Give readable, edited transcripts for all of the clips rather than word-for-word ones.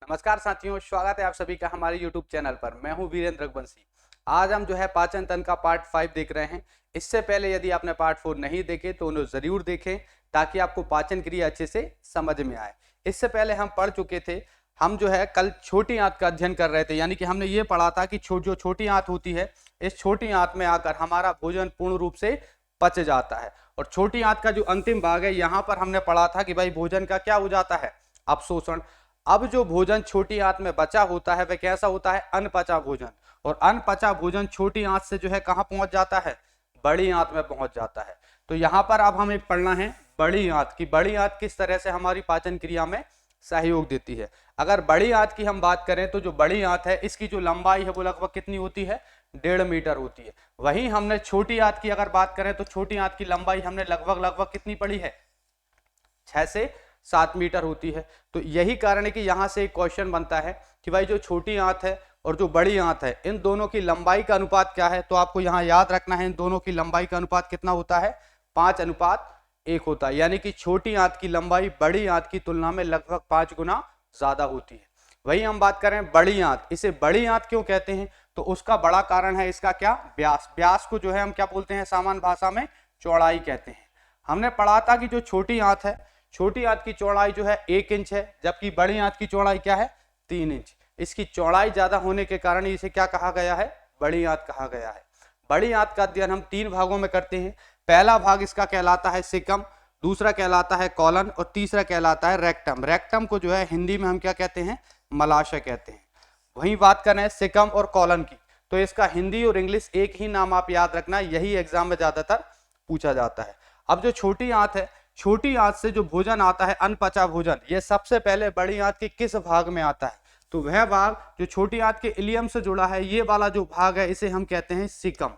नमस्कार साथियों, स्वागत है आप सभी का हमारे YouTube चैनल पर। मैं हूं वीरेंद्र रघुवंशी। आज हम जो है पाचन तंत्र का पार्ट 5 देख रहे हैं। इससे पहले यदि आपने पार्ट 4 नहीं देखे तो उन्हें जरूर देखें ताकि आपको पाचन क्रिया अच्छे से समझ में आए। इससे पहले हम पढ़ चुके थे, हम जो है कल छोटी आंत का अध्ययन कर रहे थे, यानी कि हमने ये पढ़ा था कि जो छोटी आंत होती है, इस छोटी आंत में आकर हमारा भोजन पूर्ण रूप से पच जाता है। और छोटी आंत का जो अंतिम भाग है, यहाँ पर हमने पढ़ा था कि भाई भोजन का क्या हो जाता है, अवशोषण। अब जो भोजन छोटी आंत में बचा होता है वह कैसा होता है, अनपचा भोजन। और अनपचा भोजन छोटी आंत से जो है कहां पहुंच जाता है, बड़ी आंत में पहुंच जाता है। तो यहां पर अब हमें पढ़ना है बड़ी आंत की बड़ी आंत किस तरह से हमारी पाचन क्रिया में सहयोग देती है। अगर बड़ी आंत की हम बात करें तो जो बड़ी आंत है इसकी जो लंबाई है वो लगभग कितनी होती है, 1.5 मीटर होती है। वहीं हमने छोटी आंत की अगर बात करें तो छोटी आंत की लंबाई हमने लगभग कितनी पढ़ी है, 6 से 7 मीटर होती है। तो यही कारण है कि यहां से एक क्वेश्चन बनता है कि भाई जो छोटी आंत है और जो बड़ी आंत है, इन दोनों की लंबाई का अनुपात क्या है। तो आपको यहां याद रखना है इन दोनों की लंबाई का अनुपात कितना होता है, 5:1 होता है। यानी कि छोटी आंत की लंबाई बड़ी आंत की तुलना में लगभग 5 गुना ज्यादा होती है। वही हम बात करें बड़ी आंत, इसे बड़ी आंत क्यों कहते हैं, तो उसका बड़ा कारण है इसका क्या, व्यास। व्यास को जो है हम क्या बोलते हैं, सामान्य भाषा में चौड़ाई कहते हैं। हमने पढ़ा था कि जो छोटी आंत है, छोटी आंत की चौड़ाई जो है 1 इंच है, जबकि बड़ी आंत की चौड़ाई क्या है, 3 इंच। इसकी चौड़ाई ज्यादा होने के कारण इसे क्या कहा गया है, बड़ी आंत कहा गया है। बड़ी आंत का अध्ययन हम 3 भागों में करते हैं। पहला भाग इसका कहलाता है सिकम, दूसरा कहलाता है कॉलन और तीसरा कहलाता है रेक्टम। रेक्टम को जो है हिंदी में हम क्या कहते हैं, मलाशय कहते हैं। वहीं बात करें सिकम और कॉलन की, तो इसका हिंदी और इंग्लिश एक ही नाम आप याद रखना, यही एग्जाम में ज्यादातर पूछा जाता है। अब जो छोटी आंत है, छोटी आंत से जो भोजन आता है, अनपचा भोजन, यह सबसे पहले बड़ी आंत के किस भाग में आता है, तो वह भाग जो छोटी आंत के इलियम से जुड़ा है, ये वाला जो भाग है इसे हम कहते हैं सिकम।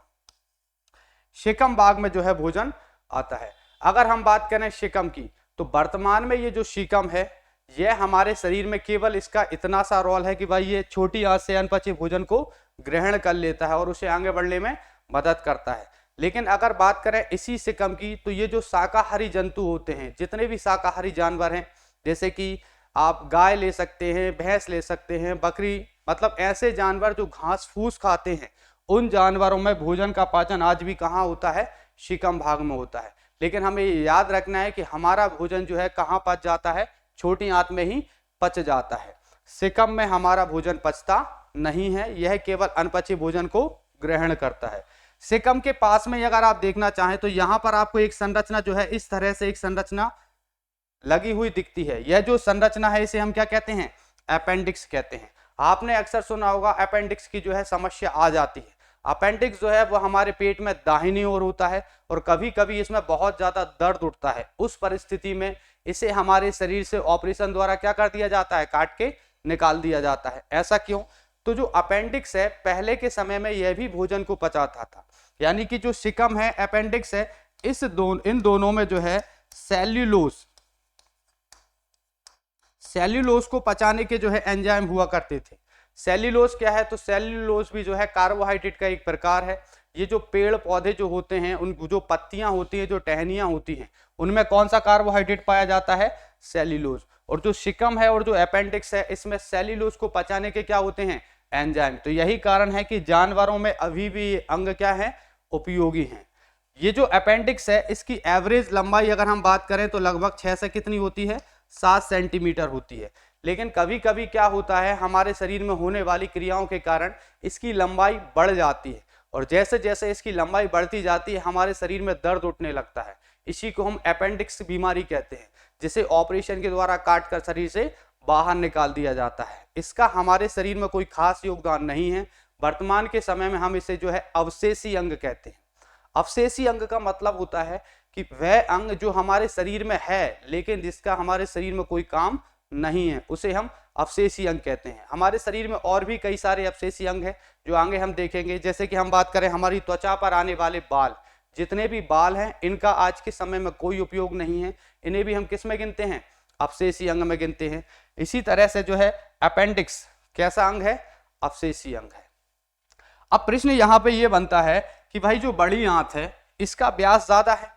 शिकम भाग में जो है भोजन आता है। अगर हम बात करें शिकम की, तो वर्तमान में ये जो शिकम है, यह हमारे शरीर में केवल इसका इतना सा रोल है कि भाई ये छोटी आंत से अनपचे भोजन को ग्रहण कर लेता है और उसे आगे बढ़ने में मदद करता है। लेकिन अगर बात करें इसी सिकम की, तो ये जो शाकाहारी जंतु होते हैं, जितने भी शाकाहारी जानवर हैं, जैसे कि आप गाय ले सकते हैं, भैंस ले सकते हैं, बकरी, मतलब ऐसे जानवर जो घास फूस खाते हैं, उन जानवरों में भोजन का पाचन आज भी कहाँ होता है, शिकम भाग में होता है। लेकिन हमें याद रखना है कि हमारा भोजन जो है कहाँ पच जाता है, छोटी आंत में ही पच जाता है। सिकम में हमारा भोजन पचता नहीं है, यह केवल अनपचे भोजन को ग्रहण करता है। सिकम के पास में अगर आप देखना चाहें तो यहां पर आपको एक संरचना जो है इस तरह से एक संरचना लगी हुई दिखती है। यह जो संरचना है इसे हम क्या कहते हैं, अपेंडिक्स कहते हैं। आपने अक्सर सुना होगा अपेंडिक्स की जो है समस्या आ जाती है। अपेंडिक्स जो है वो हमारे पेट में दाहिनी ओर होता है और कभी कभी इसमें बहुत ज्यादा दर्द उठता है। उस परिस्थिति में इसे हमारे शरीर से ऑपरेशन द्वारा क्या कर दिया जाता है, काट के निकाल दिया जाता है। ऐसा क्यों, तो जो अपेंडिक्स है पहले के समय में यह भी भोजन को पचाता था। यानी कि जो सिकम है, अपेंडिक्स है, इन दोनों में जो है सेल्यूलोज को पचाने के जो है एंजाइम हुआ करते थे। सेल्यूलोज क्या है, तो सेल्यूलोज भी जो है कार्बोहाइड्रेट का एक प्रकार है। ये जो पेड़ पौधे जो होते हैं, उन जो पत्तियां होती हैं, जो टहनियां होती हैं, उनमें कौन सा कार्बोहाइड्रेट पाया जाता है, सेल्यूलोज। और जो शिकम है और जो अपेंडिक्स है, इसमें सेल्यूलोज को पचाने के क्या होते हैं, एंजाइम। तो यही कारण है कि जानवरों में अभी भी अंग क्या है, उपयोगी हैं। ये जो अपेंडिक्स है इसकी एवरेज लंबाई अगर हम बात करें तो लगभग 6 से कितनी होती है, 7 सेंटीमीटर होती है। लेकिन कभी कभी क्या होता है, हमारे शरीर में होने वाली क्रियाओं के कारण इसकी लंबाई बढ़ जाती है और जैसे जैसे इसकी लंबाई बढ़ती जाती है हमारे शरीर में दर्द उठने लगता है। इसी को हम अपेंडिक्स बीमारी कहते हैं, जिसे ऑपरेशन के द्वारा काट कर शरीर से बाहर निकाल दिया जाता है। इसका हमारे शरीर में कोई खास योगदान नहीं है। वर्तमान के समय में हम इसे जो है अवशेषी अंग कहते हैं। अवशेषी अंग का मतलब होता है कि वह अंग जो हमारे शरीर में है लेकिन जिसका हमारे शरीर में कोई काम नहीं है, उसे हम अवशेषी अंग कहते हैं। हमारे शरीर में और भी कई सारे अवशेषी अंग हैं जो आगे हम देखेंगे। जैसे कि हम बात करें हमारी त्वचा पर आने वाले बाल, जितने भी बाल हैं इनका आज के समय में कोई उपयोग नहीं है। इन्हें भी हम किस में गिनते हैं, अवशेषी अंग में गिनते हैं। इसी तरह से जो है अपेंडिक्स कैसा अंग है, अवशेषी अंग है। अब प्रश्न यहां पे ये बनता है कि भाई जो बड़ी आंत है इसका व्यास ज्यादा है,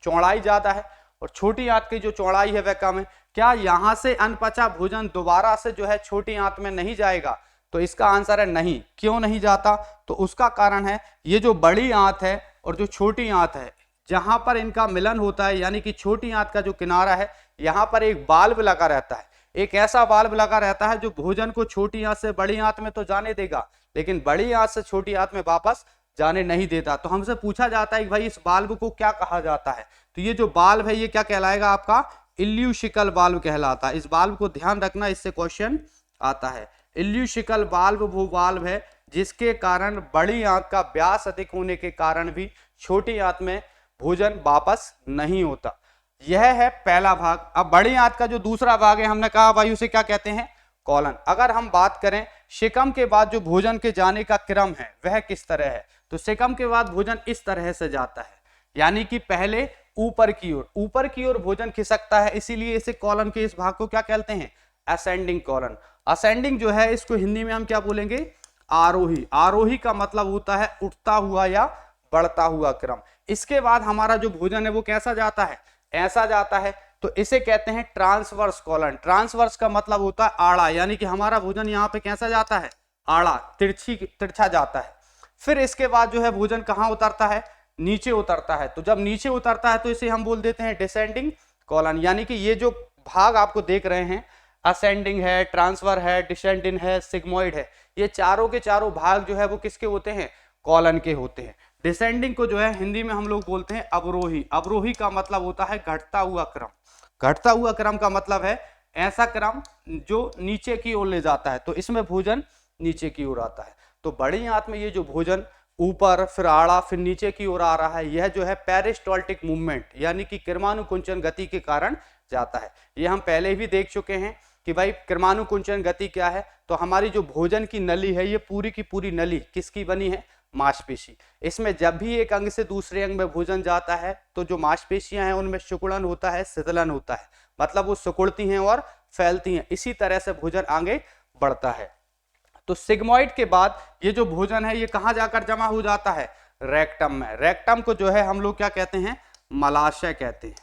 चौड़ाई ज्यादा है, और छोटी आंत की जो चौड़ाई है वह कम है। क्या यहां से अनपचा भोजन दोबारा से जो है छोटी आंत में नहीं जाएगा? तो इसका आंसर है नहीं। क्यों नहीं जाता? तो उसका कारण है ये जो बड़ी आंत है और जो छोटी आंत है, जहां पर इनका मिलन होता है, यानी कि छोटी आंत का जो किनारा है, यहां पर एक वाल्व लगा रहता है। एक ऐसा वाल्व लगा रहता है जो भोजन को छोटी आंत से बड़ी आंत में तो जाने देगा, लेकिन बड़ी आंत से छोटी आंत में वापस जाने नहीं देता। तो हमसे पूछा जाता है कि भाई इस वाल्व को क्या कहा जाता है? तो ये जो वाल्व है ये क्या कहलाएगा? आपका इल्यूशिकल वाल्व कहलाता है। इस वाल्व को ध्यान रखना, इससे क्वेश्चन आता है। इल्यूशिकल वाल्व वो वाल्व है जिसके कारण बड़ी आंत का व्यास अधिक होने के कारण भी छोटी आंत में भोजन वापस नहीं होता। यह है पहला भाग। अब बड़ी आंत का जो दूसरा भाग है, हमने कहा भाई उसे क्या कहते हैं? कॉलन। अगर हम बात करें शिकम के बाद जो भोजन के जाने का क्रम है वह किस तरह है? तो शिकम के बाद भोजन इस तरह से जाता है, यानी कि पहले ऊपर की ओर भोजन खिसकता है, इसीलिए इसे कॉलन के इस भाग को क्या कहते हैं? Ascending colon. असेंडिंग जो है इसको हिंदी में हम क्या बोलेंगे? आरोही। आरोही का मतलब होता है उठता हुआ या बढ़ता हुआ क्रम। इसके बाद हमारा जो भोजन है वो कैसा जाता है? ऐसा जाता है, तो इसे कहते हैं ट्रांसवर्स कॉलन। ट्रांसवर्स का मतलब होता है आड़ा, यानी कि हमारा भोजन यहाँ पे कैसा जाता है? आड़ा, तिरछा जाता है। फिर इसके बाद जो है भोजन कहाँ उतरता है? नीचे उतरता है। तो जब नीचे उतरता है तो इसे हम बोल देते हैं डिसेंडिंग कॉलन। यानी कि ये जो भाग आपको देख रहे हैं, असेंडिंग है, ट्रांसफर है, डिसेंडिंग है, सिग्मोइड है, ये चारों के चारों भाग जो है वो किसके होते हैं? कॉलन के होते हैं। डिसेंडिंग को जो है हिंदी में हम लोग बोलते हैं अवरोही। अवरोही का मतलब होता है घटता हुआ क्रम। घटता हुआ क्रम का मतलब है ऐसा क्रम जो नीचे की ओर ले जाता है, तो इसमें भोजन नीचे की ओर आता है। तो बड़ी आंत में ये जो भोजन ऊपर फिर आड़ा फिर नीचे की ओर आ रहा है, यह जो है पेरिस्टाल्टिक मूवमेंट यानी कि क्रमानुकुंचन गति के कारण जाता है। ये हम पहले भी देख चुके हैं कि भाई क्रमानुकुंचन गति क्या है। तो हमारी जो भोजन की नली है ये पूरी की पूरी नली किसकी बनी है? मांसपेशी। इसमें जब भी एक अंग से दूसरे अंग में भोजन जाता है तो जो मांसपेशियां हैं उनमें सिकुड़न होता है, शिथिलन होता है, मतलब वो सिकुड़ती हैं और फैलती हैं। इसी तरह से भोजन आगे बढ़ता है। तो सिग्मोइड के बाद ये जो भोजन है ये कहाँ जाकर जमा हो जाता है? रेक्टम में। रेक्टम को जो है हम लोग क्या कहते हैं? मलाशय कहते हैं।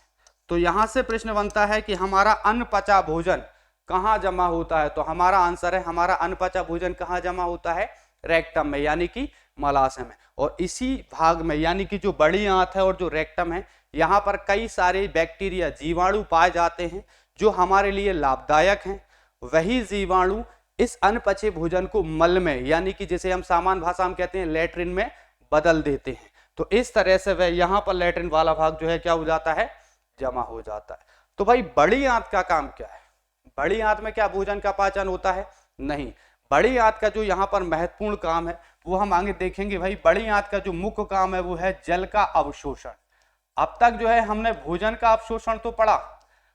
तो यहां से प्रश्न बनता है कि हमारा अनपचा भोजन कहाँ जमा होता है? तो हमारा आंसर है हमारा अनपचा भोजन कहाँ जमा होता है? रेक्टम में, यानी कि मलाशय में। और इसी भाग में यानी कि जो बड़ी आंत है और जो रेक्टम है, यहाँ पर कई सारे बैक्टीरिया, जीवाणु पाए जाते हैं जो हमारे लिए लाभदायक हैं। वही जीवाणु इस अनपचे भोजन को मल में, यानी कि जिसे हम सामान्य भाषा में कहते हैं लैट्रिन में, बदल देते हैं। तो इस तरह से वह यहाँ पर लैट्रिन वाला भाग जो है क्या हो जाता है? जमा हो जाता है। तो भाई बड़ी आंत का काम क्या है? बड़ी आंत में क्या भोजन का पाचन होता है? नहीं। बड़ी आंत का जो यहाँ पर महत्वपूर्ण काम है वो हम आगे देखेंगे। भाई बड़ी आंत का जो मुख्य काम है वो है जल का अवशोषण। अब तक जो है हमने भोजन का अवशोषण तो पढ़ा।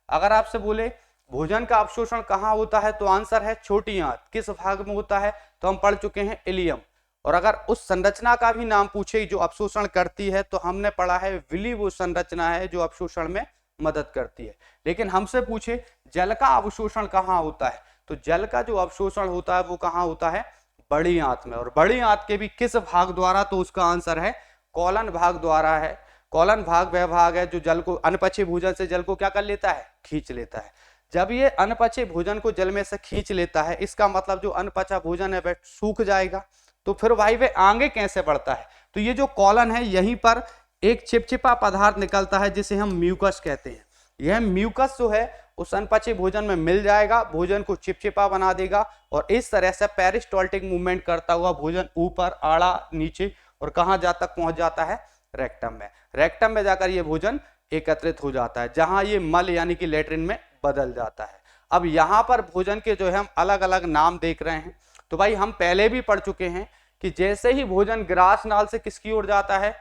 अगर आपसे बोले भोजन का अवशोषण कहाँ होता है तो आंसर है छोटी आंत। किस भाग में होता है? तो हम पढ़ चुके हैं इलियम। और अगर उस संरचना का भी नाम पूछे जो अवशोषण करती है तो हमने पढ़ा है विली वो संरचना है जो अवशोषण में मदद करती है। लेकिन हमसे पूछे जल का अवशोषण कहाँ होता है, तो जल का जो अवशोषण होता है वो कहाँ होता है? बड़ी आंत में। और बड़ी आंत के भी किस भाग द्वारा? तो उसका आंसर है कॉलन भाग द्वारा है। कॉलन भाग वह भाग है जो जल को, अनपचे भोजन से जल को क्या कर लेता है? खींच लेता है। जब ये अनपचे भोजन को जल में से खींच लेता है, इसका मतलब जो अनपचा भोजन है वह सूख जाएगा। तो फिर भाई वह आगे कैसे बढ़ता है? तो ये जो कॉलन है यहीं पर एक चिपचिपा पदार्थ निकलता है जिसे हम म्यूकस कहते हैं। यह म्यूकस जो है उस अनपचे भोजन में मिल जाएगा, भोजन को चिपचिपा बना देगा और इस तरह से पेरिस्टाल्टिक मूवमेंट करता हुआ भोजन ऊपर, आड़ा, नीचे और कहां जा तक पहुंच जाता है? रेक्टम में। रेक्टम में जाकर ये भोजन एकत्रित हो जाता है जहां ये मल यानी कि लैट्रिन में बदल जाता है। अब यहाँ पर भोजन के जो है हम अलग अलग नाम देख रहे हैं। तो भाई हम पहले भी पढ़ चुके हैं कि जैसे ही भोजन ग्रास नाल से किसकी ओर जाता है?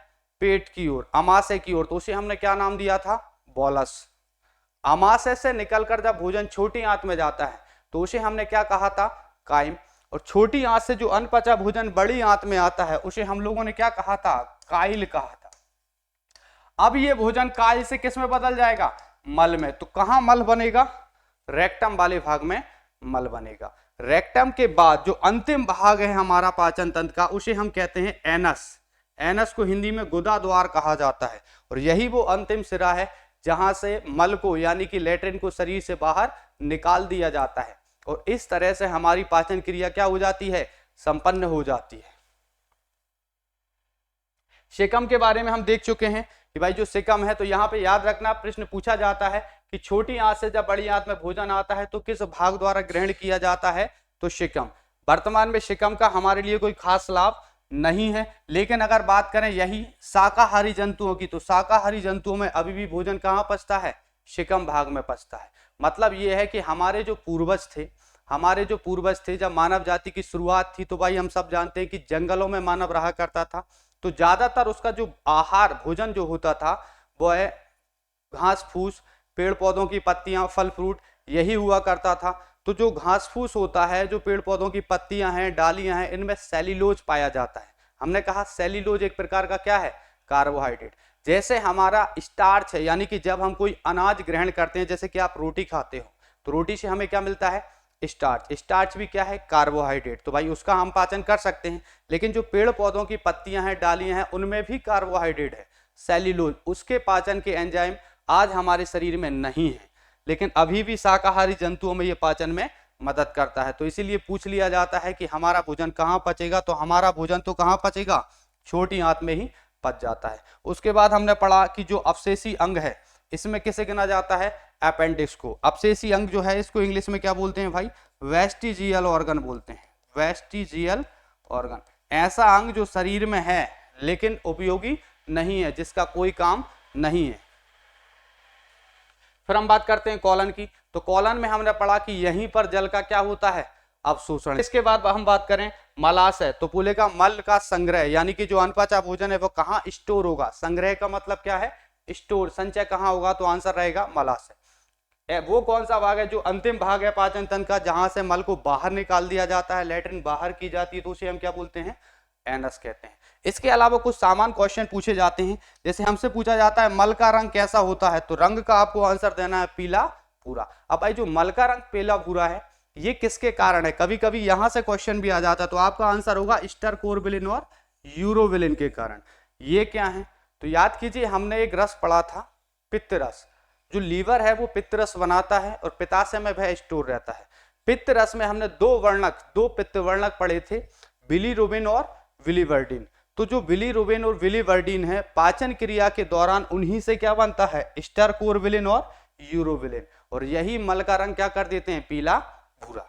पेट की ओर, अमाशय की ओर, तो उसे हमने क्या नाम दिया था? बोलस। अमाशय से निकलकर जब भोजन छोटी आंत में जाता है तो उसे हमने क्या कहा था? काइम। और छोटी आंत से जो अनपचा भोजन बड़ी आंत में आता है उसे हम लोगों ने क्या कहा था? काइल कहा था। अब ये भोजन काइल से किस में बदल जाएगा? मल में। तो कहां मल बनेगा? रेक्टम वाले भाग में मल बनेगा। रेक्टम के बाद जो अंतिम भाग है हमारा पाचन तंत्र का उसे हम कहते हैं एनस। एनस को हिंदी में गुदा द्वार कहा जाता है और यही वो अंतिम सिरा है जहां से मल को यानी कि लेट्रिन को शरीर से बाहर निकाल दिया जाता है और इस तरह से हमारी पाचन क्रिया क्या हो जाती है, संपन्न हो जाती है। सेकम के बारे में हम देख चुके हैं कि भाई जो सेकम है, तो यहाँ पे याद रखना प्रश्न पूछा जाता है कि छोटी आंत से जब बड़ी आंत में भोजन आता है तो किस भाग द्वारा ग्रहण किया जाता है, तो सेकम। वर्तमान में सेकम का हमारे लिए कोई खास लाभ नहीं है, लेकिन अगर बात करें यही शाकाहारी जंतुओं की, तो शाकाहारी जंतुओं में अभी भी भोजन कहाँ पचता है, सेकम भाग में पचता है। मतलब ये है कि हमारे जो पूर्वज थे, जब मानव जाति की शुरुआत थी, तो भाई हम सब जानते हैं कि जंगलों में मानव रहा करता था, तो ज्यादातर उसका जो आहार भोजन जो होता था वो है घास फूस, पेड़ पौधों की पत्तियां, फल फ्रूट, यही हुआ करता था। तो जो घास फूस होता है, जो पेड़ पौधों की पत्तियां हैं, डालियां हैं, इनमें सेल्यूलोज पाया जाता है। हमने कहा सेल्यूलोज एक प्रकार का क्या है, कार्बोहाइड्रेट। जैसे हमारा स्टार्च है, यानी कि जब हम कोई अनाज ग्रहण करते हैं, जैसे कि आप रोटी खाते हो तो रोटी से हमें क्या मिलता है, स्टार्च। स्टार्च भी क्या है, कार्बोहाइड्रेट। तो भाई उसका हम पाचन कर सकते हैं, लेकिन जो पेड़ पौधों की पत्तियां हैं, डालियां हैं, उनमें भी कार्बोहाइड्रेट है, सेल्यूलोज। उसके पाचन के एंजाइम आज हमारे शरीर में नहीं है, लेकिन अभी भी शाकाहारी जंतुओं में ये पाचन में मदद करता है। तो इसीलिए पूछ लिया जाता है कि हमारा भोजन कहाँ पचेगा, तो हमारा भोजन तो कहाँ पचेगा, छोटी आंत में ही पच जाता है। उसके बाद हमने पढ़ा कि जो अवशेषी अंग है, इसमें किसे गिना जाता है, अपेंडिक्स को। अवशेषी अंग जो है इसको इंग्लिश में क्या बोलते हैं भाई, वेस्टिजियल ऑर्गन बोलते हैं, वेस्टिजियल ऑर्गन। ऐसा अंग जो शरीर में है लेकिन उपयोगी नहीं है, जिसका कोई काम नहीं है। फिर हम बात करते हैं कॉलन की, तो कॉलन में हमने पढ़ा कि यहीं पर जल का क्या होता है, अवशोषण। इसके बाद हम बात करें मलाशय, तो बोले का मल का संग्रह, यानी कि जो अनपचा भोजन है वो कहाँ स्टोर होगा। संग्रह का मतलब क्या है, स्टोर, संचय कहाँ होगा, तो आंसर रहेगा मलाशय। वो कौन सा भाग है, जो अंतिम भाग है पाचन तंत्र का, जहां से मल को बाहर निकाल दिया जाता है, लेट्रिन बाहर की जाती है, तो उसे हम क्या बोलते हैं, एनस कहते हैं। इसके अलावा कुछ सामान्य क्वेश्चन पूछे जाते हैं, जैसे हमसे पूछा जाता है मल का रंग कैसा होता है, तो रंग का आपको आंसर देना है पीला भूरा। अब भाई जो मल का रंग पीला भूरा है, ये किसके कारण है, कभी कभी यहां से क्वेश्चन भी आ जाता है, तो आपका आंसर होगा स्टरकोरबिलिन और यूरोबिलिन के कारण। ये क्या है, तो याद कीजिए हमने एक रस पढ़ा था, पित्त रस। जो लीवर है वो पित्त रस बनाता है और पित्ताशय में वह स्टोर रहता है। पित्त रस में हमने दो पित्त वर्णक पढ़े थे, बिलीरुबिन और विलिवर्डिन। तो जो बिलीरुबिन और विलिवर्डिन है, पाचन क्रिया के दौरान उन्हीं से क्या बनता है, स्टरकोरबिलिन और यूरोबिलिन, और यही मल का रंग क्या कर देते हैं, पीला भूरा।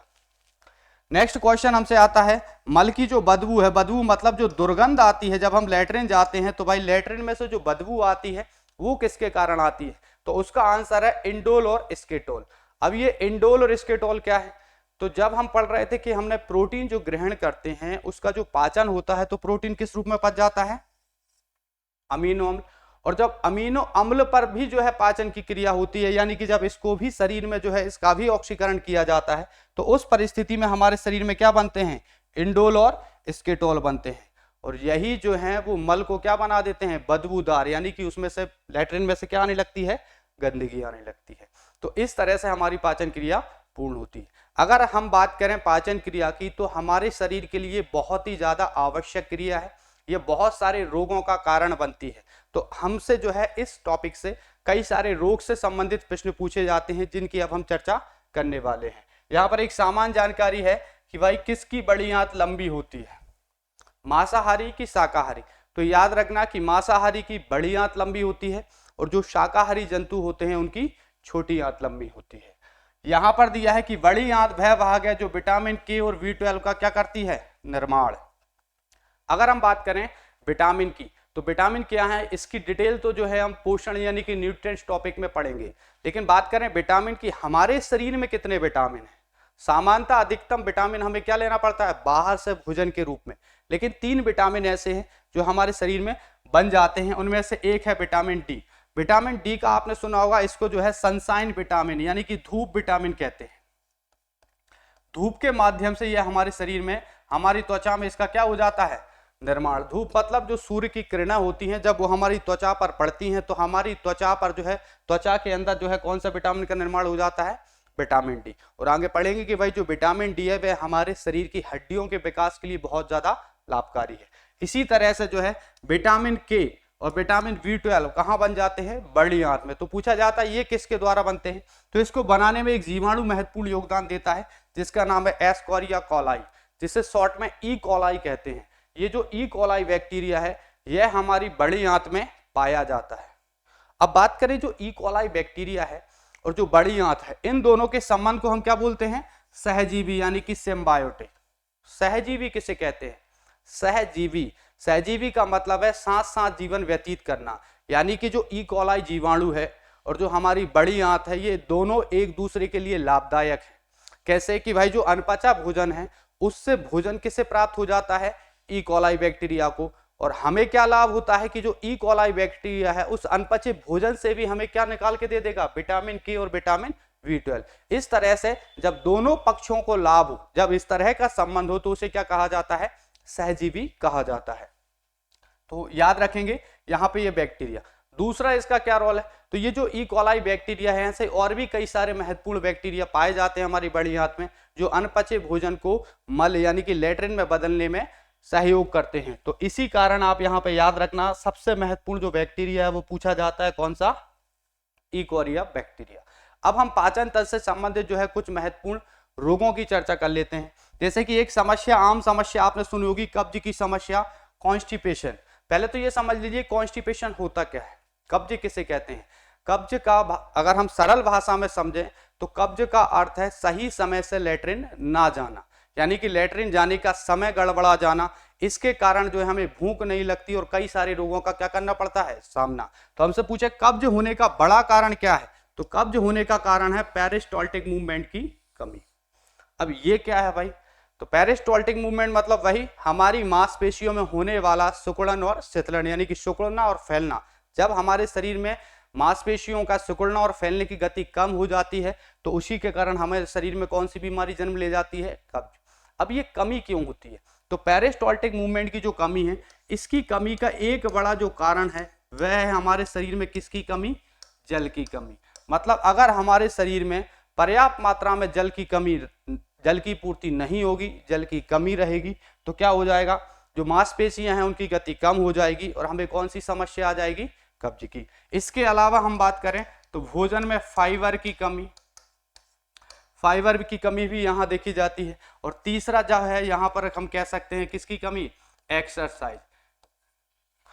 नेक्स्ट क्वेश्चन हमसे आता है, मल की जो बदबू है, बदबू मतलब जो दुर्गंध आती है जब हम लेट्रिन जाते हैं, तो भाई लेट्रिन में से जो बदबू आती है वो किसके कारण आती है, तो उसका आंसर है इंडोल और स्केटोल। अब ये इंडोल और स्केटोल क्या है, तो जब हम पढ़ रहे थे कि हमने प्रोटीन जो ग्रहण करते हैं उसका जो पाचन होता है, तो प्रोटीन किस रूप में पच जाता है, अमीनो अम्ल। और जब अमीनो अम्ल पर भी जो है पाचन की क्रिया होती है, यानी कि जब इसको भी शरीर में जो है इसका भी ऑक्सीकरण किया जाता है, तो उस परिस्थिति में हमारे शरीर में क्या बनते हैं, इंडोल और स्केटोल बनते हैं, और यही जो है वो मल को क्या बना देते हैं, बदबूदार, यानी कि उसमें से लेट्रिन में से क्या आने लगती है, गंदगी आने लगती है। तो इस तरह से हमारी पाचन क्रिया पूर्ण होती है। अगर हम बात करें पाचन क्रिया की, तो हमारे शरीर के लिए बहुत ही ज्यादा आवश्यक क्रिया है, ये बहुत सारे रोगों का कारण बनती है। तो हमसे जो है इस टॉपिक से कई सारे रोग से संबंधित प्रश्न पूछे जाते हैं, जिनकी अब हम चर्चा करने वाले हैं। यहाँ पर एक सामान्य जानकारी है कि भाई किसकी बड़ी आंत लंबी होती है, मांसाहारी की शाकाहारी। तो याद रखना कि मांसाहारी की बड़ी आंत लंबी होती है और जो शाकाहारी जंतु होते हैं उनकी छोटी आंत लंबी होती है। यहां पर दिया है कि बड़ी आंत वह भाग है जो विटामिन के और B12 का क्या करती है, निर्माण। अगर हम बात करें विटामिन की, तो विटामिन क्या है, इसकी डिटेल तो जो है हम पोषण यानी कि न्यूट्रिएंट्स टॉपिक में पढ़ेंगे, लेकिन बात करें विटामिन की, हमारे शरीर में कितने विटामिन हैं। सामान्यतः अधिकतम विटामिन हमें क्या लेना पड़ता है, बाहर से भोजन के रूप में, लेकिन 3 विटामिन ऐसे हैं जो हमारे शरीर में बन जाते हैं। उनमें से एक है विटामिन डी। विटामिन डी का आपने सुना होगा, इसको जो है सनशाइन विटामिन यानी कि धूप विटामिन कहते हैं। धूप के माध्यम से यह हमारे शरीर में, हमारी त्वचा में इसका क्या हो जाता है, निर्माण। धूप मतलब जो सूर्य की किरणें होती हैं, जब वो हमारी त्वचा पर पड़ती हैं, तो हमारी त्वचा पर जो है, त्वचा के अंदर जो है कौन सा विटामिन का निर्माण हो जाता है, विटामिन डी। और आगे पढ़ेंगे कि भाई जो विटामिन डी है वह हमारे शरीर की हड्डियों के विकास के लिए बहुत ज्यादा लाभकारी है। इसी तरह से जो है विटामिन के और विटामिन B12 कहाँ बन जाते हैं, बड़ी आंत में। तो पूछा जाता है ये किसके द्वारा बनते हैं, तो इसको बनाने में एक जीवाणु महत्वपूर्ण योगदान देता है जिसका नाम है एस्कॉरिया कोलाई, जिसे शॉर्ट में ई कोलाई कहते हैं। ये जो ई कोलाई बैक्टीरिया है यह हमारी बड़ी आंत में पाया जाता है। अब बात करें जो ई कोलाई बैक्टीरिया है और जो बड़ी आंत है, इन दोनों के संबंध को हम क्या बोलते हैं, सहजीवी यानी कि सिम्बायोटिक। सहजीवी किसे कहते हैं, सहजीवी। सहजीवी का मतलब है साथ साथ जीवन व्यतीत करना, यानी कि जो ई कोलाई जीवाणु है और जो हमारी बड़ी आंत है ये दोनों एक दूसरे के लिए लाभदायक है। कैसे कि भाई जो अनपचा भोजन है उससे भोजन किसे प्राप्त हो जाता है, ई कोलाई बैक्टीरिया को, और हमें क्या लाभ होता है कि जो ई कोलाई बैक्टीरिया है उस अनपचे भोजन से भी हमें क्या निकाल के दे देगा, विटामिन के और विटामिन B12। इस तरह से जब दोनों पक्षों को लाभ हो, जब इस तरह का संबंध हो, तो उसे क्या कहा जाता है, सहजीवी कहा जाता है। तो याद रखेंगे यहाँ पे ये बैक्टीरिया। दूसरा इसका क्या रोल है, तो ये जो ई कोलाई बैक्टीरिया है ऐसे और भी कई सारे महत्वपूर्ण बैक्टीरिया पाए जाते हैं हमारी बड़ी आंत में, जो अनपचे भोजन को मल यानी कि लेट्रिन में बदलने में सहयोग करते हैं। तो इसी कारण आप यहाँ पे याद रखना सबसे महत्वपूर्ण जो बैक्टीरिया है वो पूछा जाता है कौन सा, ई कोरिया बैक्टीरिया। अब हम पाचन तंत्र से संबंधित जो है कुछ महत्वपूर्ण रोगों की चर्चा कर लेते हैं। जैसे कि एक समस्या, आम समस्या आपने सुनी होगी, कब्ज की समस्या, कॉन्स्टिपेशन। पहले तो ये समझ लीजिए कॉन्स्टिपेशन होता क्या है, कब्ज किसे कहते हैं। कब्ज का अगर हम सरल भाषा में समझें तो कब्ज का अर्थ है सही समय से लेट्रिन ना जाना, यानी कि लेट्रिन जाने का समय गड़बड़ा जाना। इसके कारण जो है हमें भूख नहीं लगती और कई सारे रोगों का क्या करना पड़ता है, सामना। तो हमसे पूछे कब्ज होने का बड़ा कारण क्या है, तो कब्ज होने का कारण है पेरिस्टाल्टिक मूवमेंट की कमी। अब ये क्या है भाई, तो पेरिस्टाल्टिक मूवमेंट मतलब वही हमारी मांसपेशियों में होने वाला सिकुड़न और शिथिलन, यानी कि सिकुड़ना और फैलना। जब हमारे शरीर में मांसपेशियों का सिकुड़ना और फैलने की गति कम हो जाती है तो उसी के कारण हमारे शरीर में कौन सी बीमारी जन्म ले जाती है, कब्ज। अब ये कमी क्यों होती है, तो पेरिस्टाल्टिक मूवमेंट की जो कमी है, इसकी कमी का एक बड़ा जो कारण है वह है हमारे शरीर में किसकी कमी, जल की कमी। मतलब अगर हमारे शरीर में पर्याप्त मात्रा में जल की कमी, जल की पूर्ति नहीं होगी, जल की कमी रहेगी, तो क्या हो जाएगा, जो मांसपेशियां हैं उनकी गति कम हो जाएगी और हमें कौन सी समस्या आ जाएगी, कब्ज की। इसके अलावा हम बात करें तो भोजन में फाइबर की कमी, फाइबर की कमी भी यहाँ देखी जाती है। और तीसरा जो है यहाँ पर हम कह सकते हैं किसकी कमी, एक्सरसाइज।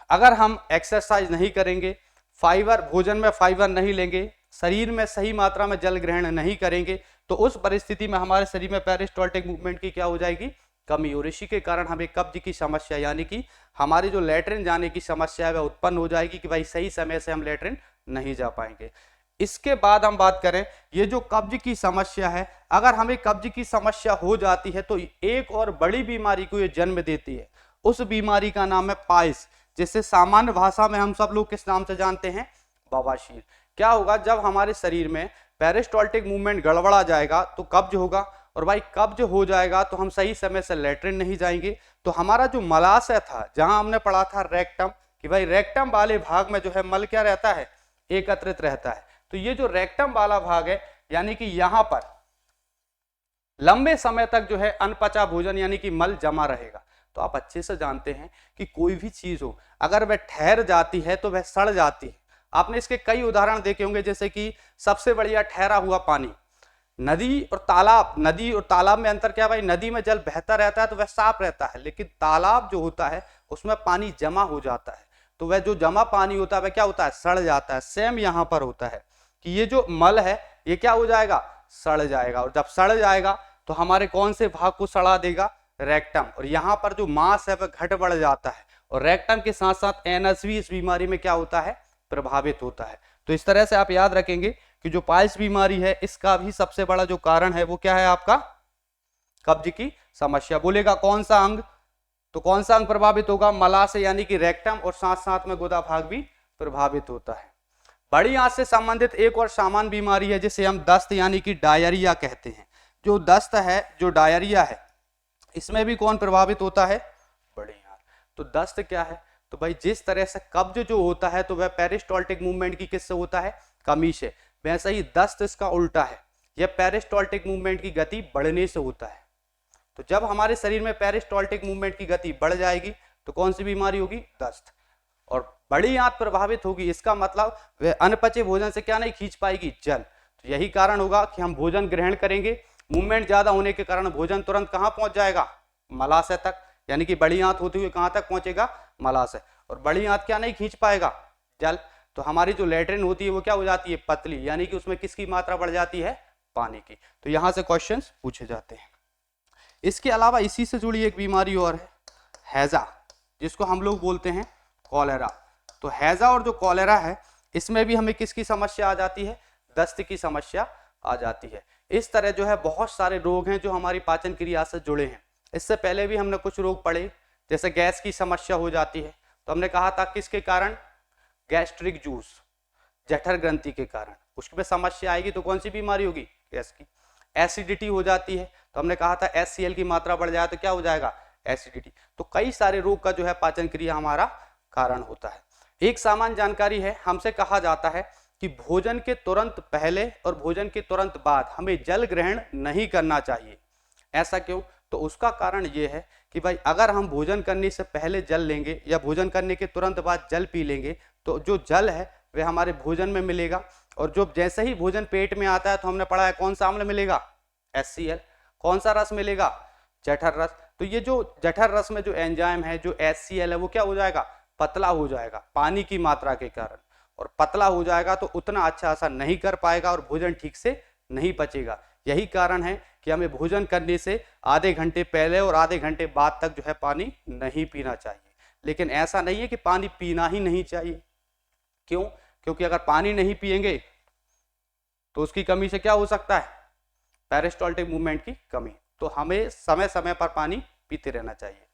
अगर हम एक्सरसाइज नहीं करेंगे, फाइबर, भोजन में फाइबर नहीं लेंगे, शरीर में सही मात्रा में जल ग्रहण नहीं करेंगे, तो उस परिस्थिति में हमारे शरीर में पेरिस्टाल्टिक मूवमेंट की क्या हो जाएगी, कमी। और इसी के कारण हमें कब्ज की समस्या यानी कि हमारी जो लेट्रिन जाने की समस्या है वह उत्पन्न हो जाएगी कि भाई सही समय से हम लेट्रिन नहीं जा पाएंगे। इसके बाद हम बात करें ये जो कब्ज की समस्या है, अगर हमें कब्ज की समस्या हो जाती है तो एक और बड़ी बीमारी को ये जन्म देती है। उस बीमारी का नाम है पाइल्स, जिसे सामान्य भाषा में हम सब लोग किस नाम से जानते हैं, बवासीर। क्या होगा, जब हमारे शरीर में पेरिस्टाल्टिक मूवमेंट गड़बड़ा जाएगा तो कब्ज होगा, और भाई कब्ज हो जाएगा तो हम सही समय से लेट्रिन नहीं जाएंगे, तो हमारा जो मलाशय था, जहां हमने पढ़ा था रेक्टम, कि भाई रेक्टम वाले भाग में जो है मल क्या रहता है, एकत्रित रहता है। तो ये जो रेक्टम वाला भाग है, यानी कि यहां पर लंबे समय तक जो है अनपचा भोजन यानी कि मल जमा रहेगा। तो आप अच्छे से जानते हैं कि कोई भी चीज हो अगर वह ठहर जाती है तो वह सड़ जाती है। आपने इसके कई उदाहरण देखे होंगे, जैसे कि सबसे बढ़िया ठहरा हुआ पानी, नदी और तालाब। नदी और तालाब में अंतर क्या है भाई, नदी में जल बहता रहता है तो वह साफ रहता है, लेकिन तालाब जो होता है उसमें पानी जमा हो जाता है, तो वह जो जमा पानी होता है वह क्या होता है, सड़ जाता है। सेम यहाँ पर होता है कि ये जो मल है ये क्या हो जाएगा, सड़ जाएगा, और जब सड़ जाएगा तो हमारे कौन से भाग को सड़ा देगा, रेक्टम। और यहाँ पर जो मांस है वह घट बढ़ जाता है, और रेक्टम के साथ साथ एनस भी इस बीमारी में क्या होता है, प्रभावित होता है। तो इस तरह से आप याद रखेंगे कि जो पाइल्स बीमारी है इसका भी सबसे बड़ा जो कारण है वो क्या है, आपका कब्ज की समस्या। बोलेगा कौन सा अंग, तो कौन सा अंग प्रभावित होगा, मलाशय यानी कि रेक्टम, और साथ साथ में गुदा भाग भी प्रभावित होता है। बड़ी आंत से संबंधित एक और सामान्य बीमारी है जिसे हम दस्त यानी कि डायरिया कहते हैं। जो दस्त है, जो डायरिया है, इसमें भी कौन प्रभावित होता है, बड़ी आंत। तो दस्त क्या है, तो भाई जिस तरह से कब्ज जो होता है तो वह पेरिस्टाल्टिक मूवमेंट की किससे होता है, कमी से, वैसे ही दस्त इसका उल्टा है, यह पेरिस्टाल्टिक मूवमेंट की गति बढ़ने से होता है। तो जब हमारे शरीर में पेरिस्टाल्टिक मूवमेंट की गति बढ़ जाएगी तो कौन सी बीमारी होगी, दस्त। और बड़ी आंत प्रभावित होगी, इसका मतलब वह अनपचे भोजन से क्या नहीं खींच पाएगी, जल। तो यही कारण होगा कि हम भोजन ग्रहण करेंगे, मूवमेंट ज्यादा होने के कारण भोजन तुरंत कहां पहुंच जाएगा, मलाशय तक, यानी कि बड़ी आंत होते हुए कहां तक पहुंचेगा, मलाशय। और बड़ी आंत क्या नहीं खींच पाएगा, जल। तो हमारी जो लेट्रिन होती है वो क्या हो जाती है, पतली, यानी कि उसमें किसकी मात्रा बढ़ जाती है, पानी की। तो यहां से क्वेश्चंस पूछे जाते हैं। इसके अलावा इसी से जुड़ी एक बीमारी और है, हैजा, जिसको हम लोग बोलते हैं कॉलेरा। तो हैजा और जो कॉलेरा है, इसमें भी हमें किसकी समस्या आ जाती है, दस्त की समस्या आ जाती है। इस तरह जो है बहुत सारे रोग हैं जो हमारी पाचन क्रिया से जुड़े हैं। इससे पहले भी हमने कुछ रोग पढ़े, जैसे गैस की समस्या हो जाती है, तो हमने कहा था किसके कारण, गैस्ट्रिक जूस, जठर ग्रंथि के कारण, उसमें समस्या आएगी तो कौन सी बीमारी होगी, गैस की। एसिडिटी हो जाती है, तो हमने कहा था HCl की मात्रा बढ़ जाए तो क्या हो जाएगा, एसिडिटी। तो कई सारे रोग का जो है पाचन क्रिया हमारा कारण होता है। एक सामान्य जानकारी है, हमसे कहा जाता है कि भोजन के तुरंत पहले और भोजन के तुरंत बाद हमें जल ग्रहण नहीं करना चाहिए। ऐसा क्यों, तो उसका कारण ये है कि भाई अगर हम भोजन करने से पहले जल लेंगे या भोजन करने के तुरंत बाद जल पी लेंगे, तो जो जल है वह हमारे भोजन में मिलेगा, और जो जैसे ही भोजन पेट में आता है तो हमने पढ़ा है कौन सा अम्ल मिलेगा, HCl। कौन सा रस मिलेगा, जठर रस। तो ये जो जठर रस में जो एंजाइम है, जो HCl है, वो क्या हो जाएगा, पतला हो जाएगा पानी की मात्रा के कारण। और पतला हो जाएगा तो उतना अच्छा असर नहीं कर पाएगा और भोजन ठीक से नहीं पचेगा। यही कारण है कि हमें भोजन करने से आधे घंटे पहले और आधे घंटे बाद तक जो है पानी नहीं पीना चाहिए। लेकिन ऐसा नहीं है कि पानी पीना ही नहीं चाहिए। क्यों, क्योंकि अगर पानी नहीं पिएंगे तो उसकी कमी से क्या हो सकता है, पेरिस्टाल्टिक मूवमेंट की कमी। तो हमें समय समय पर पानी पीते रहना चाहिए।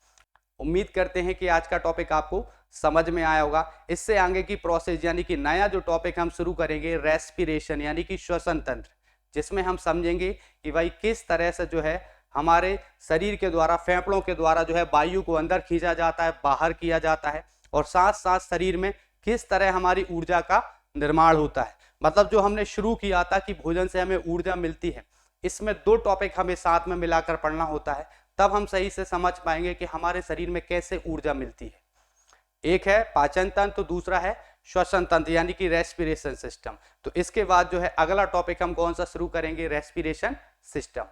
उम्मीद करते हैं कि आज का टॉपिक आपको समझ में आया होगा। इससे आगे की प्रोसेस यानी कि नया जो टॉपिक हम शुरू करेंगे, रेस्पिरेशन यानी कि श्वसन तंत्र, जिसमें हम समझेंगे कि भाई किस तरह से जो है हमारे शरीर के द्वारा, फेफड़ों के द्वारा जो है वायु को अंदर खींचा जाता है, बाहर किया जाता है, और साथ साथ शरीर में किस तरह हमारी ऊर्जा का निर्माण होता है। मतलब जो हमने शुरू किया था कि भोजन से हमें ऊर्जा मिलती है, इसमें दो टॉपिक हमें साथ में मिलाकर पढ़ना होता है, तब हम सही से समझ पाएंगे कि हमारे शरीर में कैसे ऊर्जा मिलती है। एक है पाचन तंत्र, तो दूसरा है श्वसन तंत्र यानी कि रेस्पिरेशन सिस्टम। तो इसके बाद जो है अगला टॉपिक हम कौन सा शुरू करेंगे, रेस्पिरेशन सिस्टम।